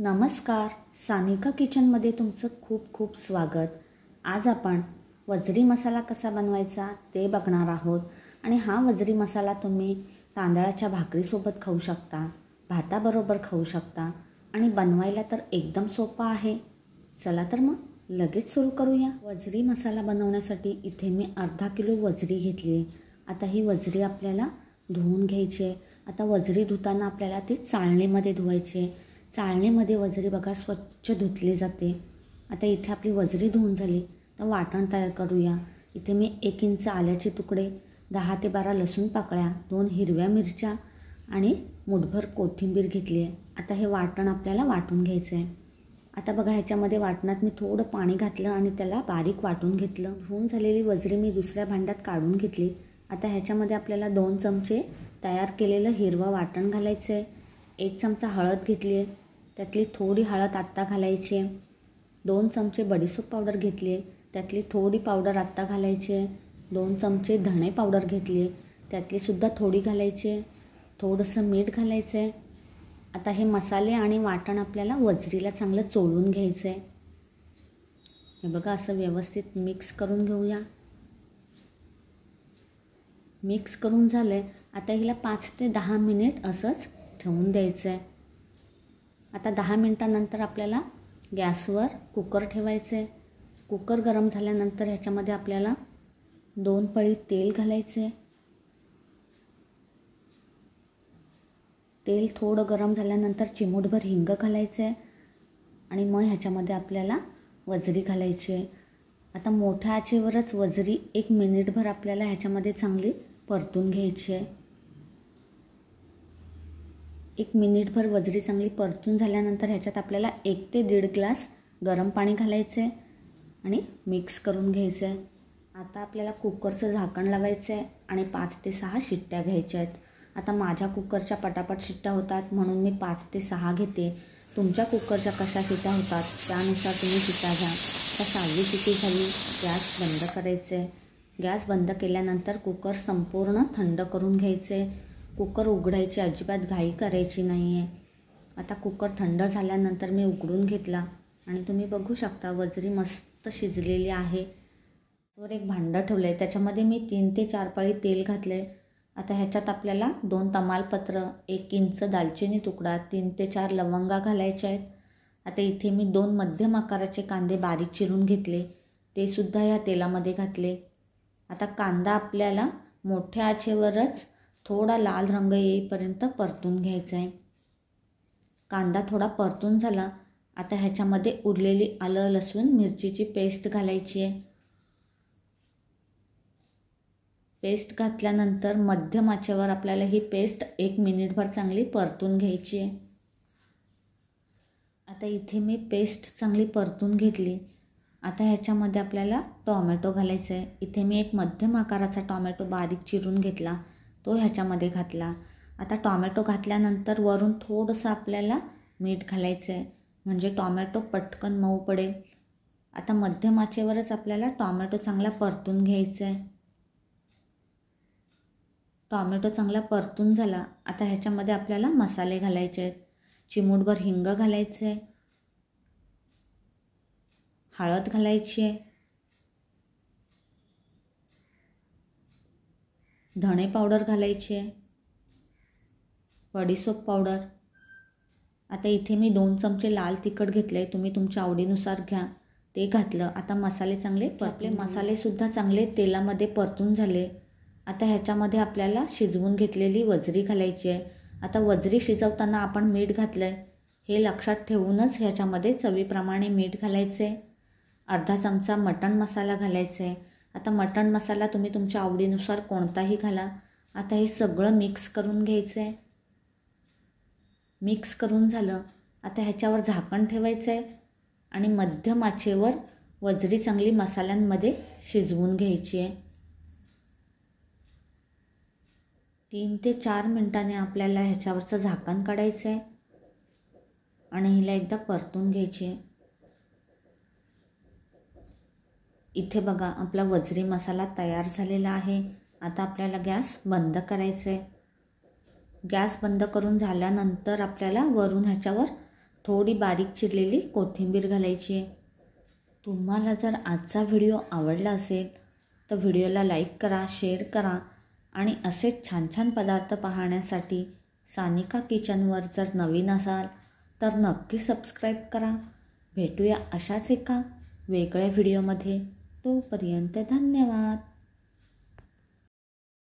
नमस्कार, सानिका किचनमध्ये तुमचं खूप खूप स्वागत. आज आपण वजरी मसाला कसा बनवायचा ते बघणार आहोत. आणि हा वजरी मसाला तुम्ही तांदळाच्या भाकरीसोबत खाऊ शकता, भाताबरोबर खाऊ शकता आणि बनवायला तर एकदम सोपा आहे. चला तर मग लगेच सुरू करूया. वजरी मसाला बनवण्यासाठी इथे मी अर्धा किलो वजरी घेतली आहे. आता ही वजरी आपल्याला धुवून घ्यायची आहे. आता वजरी धुताना आपल्याला ती चाळणीमध्ये धुवायची आहे. चाळणीमध्ये वजरी बघा स्वच्छ धुतली जाते. आता इथे आपली वजरी धुवून झाली तर वाटण तयार करूया. इथे मी 1 इंच आल्याचे तुकडे, 10 ते 12 लसूण पाकळ्या, 2 हिरव्या मिरच्या आणि मुठभर कोथिंबीर घेतली आहे. आता हे वाटण आपल्याला वाटून घ्यायचं आहे. आता बघा ह्याच्यामध्ये वाटणात मी थोडं पाणी घातलं आणि त्याला बारीक वाटून घेतलं. धुवून झालेली वजरी मी दुसऱ्या भांड्यात काढून घेतली. आता ह्याच्यामध्ये आपल्याला 2 चमचे तयार केलेलं हिरवं वाटण घालायचं आहे. 1 चमचा हळद घेतली आहे, त्यातली थोडी हळद आत्ता घालायची आहे. 2 चमचे बडीशेप पावडर घेतली आहे, त्यातली थोडी पावडर आत्ता घालायची आहे. 2 चमचे धणे पावडर घेतली आहे, त्यातली सुद्धा थोडी घालायची आहे. थोडंसं मीठ घालायचं आहे. आता हे मसाले आणि वाटण आपल्याला वजरीला चांगलं चोळून घ्यायचं आहे. हे बघा असं व्यवस्थित मिक्स करून घेऊया. मिक्स करून झालं आहे. आता हिला 5 ते 10 मिनिट असंच ठेवून द्यायचं आहे. आता 10 मिनटानंतर आपल्याला गॅसवर कुकर ठेवायचं आहे. कुकर गरम झाल्यानंतर ह्याच्यामध्ये आपल्याला 2 पळी तेल घालायचं आहे. तेल थोडं गरम झाल्यानंतर चिमूटभर हिंग घालायचं आहे आणि मग ह्याच्यामध्ये आपल्याला वजरी घालायची आहे. आता मोठ्या आचेवरच वजरी 1 मिनिटभर आपल्याला ह्याच्यामध्ये चांगली परतून घ्यायची आहे. 1 मिनिटभर वजरी चांगली परतून झाल्यानंतर ह्याच्यात आपल्याला 1 ते 1.5 ग्लास गरम पाणी घालायचं आहे आणि मिक्स करून घ्यायचं आहे. आता आपल्याला कुकरचं झाकण लावायचं आहे आणि 5 ते 6 शिट्ट्या घ्यायच्या आहेत. आता माझ्या कुकरच्या पटापट शिट्ट्या होतात म्हणून मी 5 ते 6 घेते. तुमच्या कुकरच्या कशा शिट्ट्या होतात त्यानुसार तुम्ही शिट्ट्या घ्या. आता 6वी शिट्टी झाली, गॅस बंद करायचं आहे. गॅस बंद केल्यानंतर कुकर संपूर्ण थंड करून घ्यायचे. कुकर उघडायची अजिबात घाई करायची नाही आहे. आता कुकर थंड झाल्यानंतर मी उघडून घेतला आणि तुम्ही बघू शकता वजरी मस्त शिजलेली आहे. वर एक भांडं ठेवलं आहे, त्याच्यामध्ये मी 3 ते 4 पळी तेल घातलं आहे. आता ह्याच्यात आपल्याला 2 तमालपत्र, 1 इंच दालचिनी तुकडा, 3 ते 4 लवंगा घालायच्या आहेत. आता इथे मी 2 मध्यम आकाराचे कांदे बारीक चिरून घेतले, ते सुद्धा या तेलामध्ये घातले. आता कांदा आपल्याला मोठ्या आचेवरच थोडा लाल रंग येईपर्यंत परतून घ्यायचा आहे. कांदा थोडा परतून झाला. आता ह्याच्यामध्ये उरलेली आलं लसूण मिरचीची पेस्ट घालायची आहे. पेस्ट घातल्यानंतर मध्यम आचेवर आपल्याला ही पेस्ट 1 मिनिटभर चांगली परतून घ्यायची आहे. आता इथे मी पेस्ट चांगली परतून घेतली. आता ह्याच्यामध्ये आपल्याला टॉमॅटो घालायचा आहे. इथे मी एक मध्यम आकाराचा टॉमॅटो बारीक चिरून घेतला, तो ह्याच्यामध्ये घातला. आता टॉमॅटो घातल्यानंतर वरून थोडंसं आपल्याला मीठ घालायचं आहे म्हणजे टॉमॅटो पटकन मऊ पडेल. आता मध्यम आचेवरच आपल्याला टॉमॅटो चांगला परतून घ्यायचा आहे. टॉमॅटो चांगला परतून झाला. आता ह्याच्यामध्ये आपल्याला मसाले घालायचे आहेत. चिमूटभर हिंग घालायचे आहे, हळद घालायची आहे, धणे पावडर घालायची आहे, बडीशेप पावडर. आता इथे मी 2 चमचे लाल तिखट घेतले, तुम्ही तुमच्या आवडीनुसार घ्या, ते घातलं. आता मसाले चांगले आपले मसालेसुद्धा चांगले तेलामध्ये परतून झाले. आता ह्याच्यामध्ये आपल्याला शिजवून घेतलेली वजरी घालायची आहे. आता वजरी शिजवताना आपण मीठ घातलं आहे, हे लक्षात ठेवूनच ह्याच्यामध्ये चवीप्रमाणे मीठ घालायचं आहे. अर्धा चमचा मटण मसाला घालायचा आहे. आता मटण मसाला तुम्ही तुमच्या आवडीनुसार कोणताही घाला. आता हे सगळं मिक्स करून घ्यायचं आहे. मिक्स करून झालं. आता ह्याच्यावर झाकण ठेवायचं आहे आणि मध्यम आचेवर वजरी चांगली मसाल्यांमध्ये शिजवून घ्यायची आहे. 3 ते 4 मिनटाने आपल्याला ह्याच्यावरचं झाकण काढायचं आहे आणि हिला एकदा परतून घ्यायची आहे. इथे बघा आपला वजरी मसाला तयार झालेला आहे. आता आपल्याला गॅस बंद करायचा आहे. गॅस बंद करून झाल्यानंतर आपल्याला वरून ह्याच्यावर थोडी बारीक चिरलेली कोथिंबीर घालायची आहे. तुम्हाला जर आजचा व्हिडिओ आवडला असेल तर व्हिडिओला लाईक करा, शेअर करा आणि असेच छान छान पदार्थ पाहण्यासाठी सानिका किचनवर जर नवीन असाल तर नक्की सबस्क्राईब करा. भेटूया अशाच एका वेगळ्या व्हिडिओमध्ये. तोपर्यंत धन्यवाद.